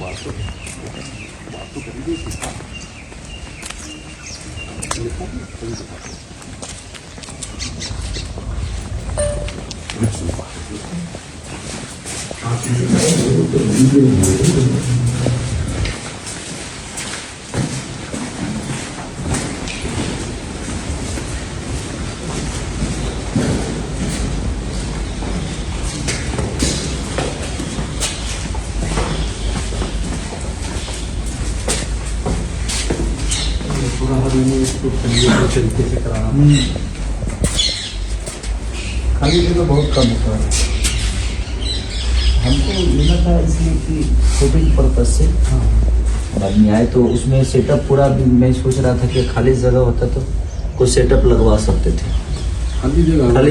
बात तो करेंगे सीखा पूरा हर महीने इसको तरीके से कराना खाली जगह बहुत कम होता है। हमको लेना था इसलिए कि शूटिंग पर्पज से। हाँ बाद में आए तो उसमें सेटअप पूरा भी मैं सोच रहा था कि खाली जगह होता तो कुछ सेटअप लगवा सकते थे। खाली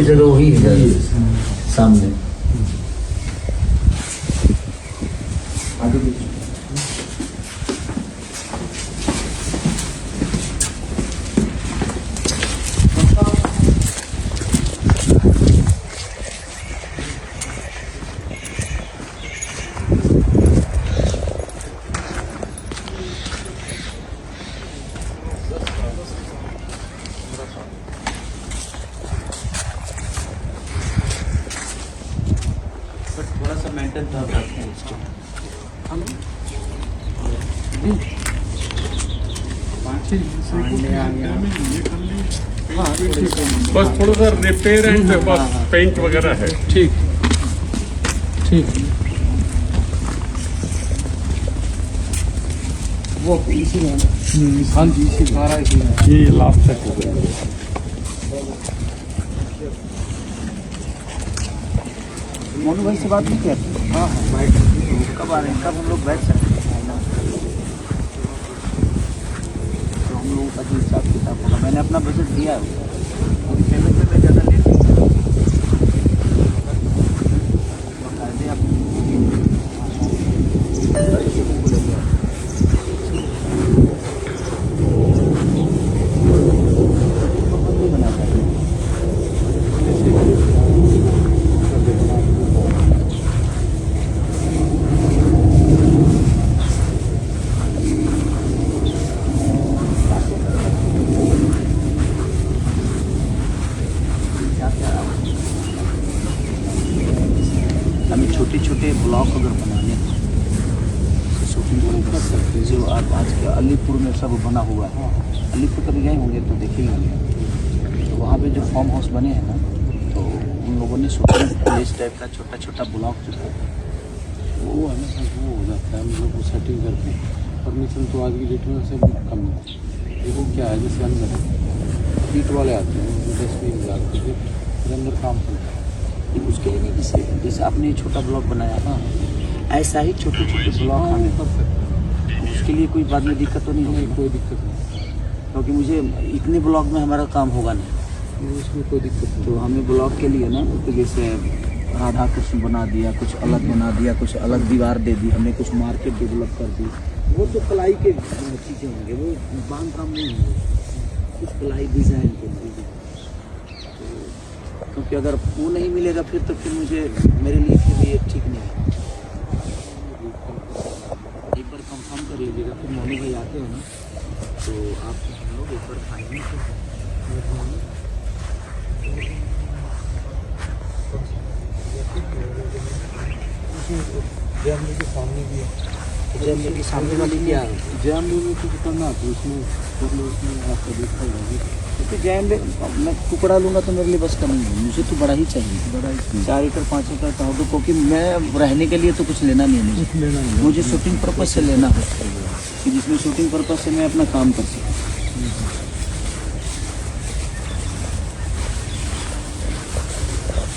जगह वही है सामने। आगे थोड़ा सा मेंटेन था इसको। बस थोड़ा सा रिपेयर एंड बस पेंट वगैरह है। ठीक ठीक। वो इसी में हाँ जी, इसी सारा इसी में ये लास्ट तक हो गया। मोनू भाई से बात नहीं किया? हाँ हाँ कब आ रहे हैं? कब हम लोग बैठ सकते हैं? तो हम लोगों का जो हिसाब किताब होगा, मैंने अपना बजट दिया है। अभी पेमेंट में ज़्यादा लेट नहीं करूँगा। बाकायदे आप हमें छोटे छोटे ब्लॉक अगर बनाने हैं तो शूटिंग कर सकते हैं। जो आज के अलीपुर में सब बना हुआ है, अलीपुर कभी गए होंगे तो देखे होंगे। तो वहाँ पे जो फार्म हाउस बने हैं ना, तो उन लोगों ने शूटिंग प्लेस टाइप का छोटा छोटा ब्लॉक जो है वो है ना, वो हो जाता है। हम लोग वो सेटिंग करते हैं। परमिशन तो आज की डेट में से कम है। देखो क्या है, जैसे अंदर ईट वाले आते हैं, 10-20 हज़ार फिर अंदर काम चलता है। उसके लिए नहीं, जैसे आपने छोटा ब्लॉक बनाया, हाँ ऐसा ही छोटे छोटे ब्लॉक हमें कर सकते हैं। उसके लिए कोई बाद में दिक्कत तो नहीं होगी? कोई दिक्कत नहीं, क्योंकि मुझे इतने ब्लॉक में हमारा काम होगा नहीं। उसमें कोई दिक्कत नहीं। तो हमें ब्लॉक के लिए ना, तो जैसे राधा कृष्ण बना दिया, कुछ अलग बना दिया, कुछ अलग दीवार दे दी, हमने कुछ मार्केट डेवलप कर दी। वो तो प्लाई के चीज़ें होंगे, वो बांध काम नहीं होंगे, कुछ प्लाई डिज़ाइन के लिए। क्योंकि अगर वो नहीं मिलेगा फिर तो फिर मुझे मेरे लिए फिर ये ठीक नहीं है। एक बार कंफर्म कर लीजिएगा, फिर मोनू भाई आते हैं ना, तो आप हम लोग एक बार फाइनल जैम के सामने भी है। जैम के सामने वाली क्या है? जैम में कुछ करना तो उसमें आपको देखा जाएगा। क्योंकि जैम मैं टुकड़ा लूँगा तो मेरे लिए बस का नहीं है, मुझे तो बड़ा ही चाहिए। बड़ा ही 4 एकड़ 5 एकड़ का हो, क्योंकि मैं रहने के लिए तो कुछ लेना नहीं है मुझे। लेना नहीं, मुझे शूटिंग पर्पज से लेना है, कि जिसमें शूटिंग पर्पज से मैं अपना काम कर सकूँ।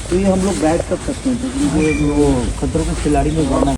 तो ये हम लोग बैठ कर सकते हैं, तो वो खतरों के खिलाड़ी में जाना है।